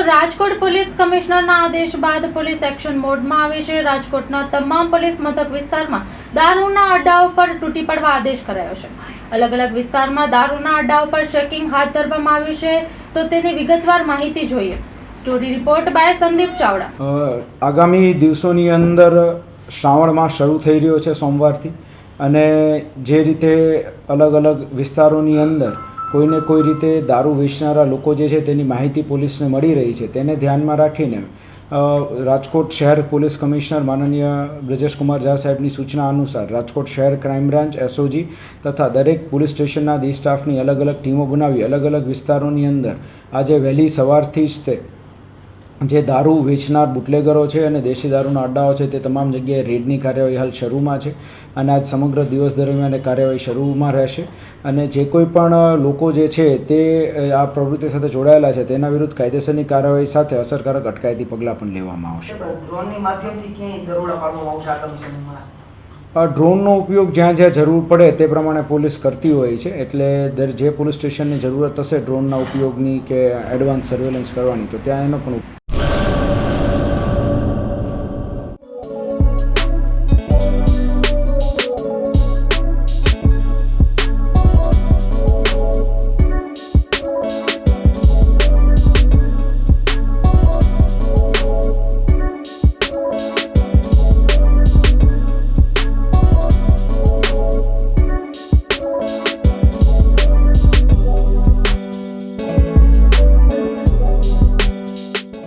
Rajkot police કમિશનરના આદેશ બાદ police action મોડમાં આવી છે। રાજકોટના તમામ પોલીસ મથક વિસ્તારમાં દારૂના અડ્ડાઓ પર તૂટી પડવા આદેશ કરાયો છે। અલગ અલગ વિસ્તારમાં દારૂના અડ્ડાઓ પર ચેકિંગ હાથ ધરવામાં આવ્યું છે, તો તેની વિગતવાર માહિતી જોઈએ। Story report by Sandeep Chavda. આગામી દિવસોની અંદર શ્રાવણ માસ શરૂ થઈ રહ્યો છે સોમવારથી, અને જે રીતે અલગ અલગ વિસ્તારોની અંદર કોઈને કોઈ રીતે દારૂ વેચનારા લોકો જે છે તેની માહિતી પોલીસને મળી રહી છે, તેને ધ્યાનમાં રાખીને રાજકોટ શહેર પોલીસ કમિશનર માનનીય બ્રજેશ કુમાર ઝા સાહેબની સૂચના અનુસાર રાજકોટ શહેર ક્રાઇમ બ્રાન્ચ એસઓજી તથા દરેક પોલીસ સ્ટેશનના ડી સ્ટાફની અલગ અલગ ટીમો બનાવી અલગ અલગ વિસ્તારોની અંદર આજે વહેલી સવારથી જ તે જે દારૂ વેચનાર બુટલેગરો છે અને દેશી દારૂના અડ્ડાઓ છે તે તમામ જગ્યાએ રેડની કાર્યવાહી હાલ શરૂમાં છે, અને આજ સમગ્ર દિવસ દરમિયાન કાર્યવાહી શરૂમાં રહેશે। અને જે કોઈ પણ લોકો જે છે તે આ પ્રવૃત્તિ સાથે જોડાયેલા છે તેના વિરુદ્ધ કાયદેસરની કાર્યવાહી સાથે અસરકારક અટકાયતી પગલાં પણ લેવામાં આવશે। ડ્રોનની માધ્યમથી ક્યાંય દરોડા પાડવામાં આવશે આગામી સમયમાં? ડ્રોનનો ઉપયોગ જ્યાં જ્યાં જરૂર પડે તે પ્રમાણે પોલીસ કરતી હોય છે, એટલે જે પોલીસ સ્ટેશનની જરૂરત હશે ડ્રોનના ઉપયોગની કે એડવાન્સ સર્વેલન્સ કરવાની, તો ત્યાં એનો પણ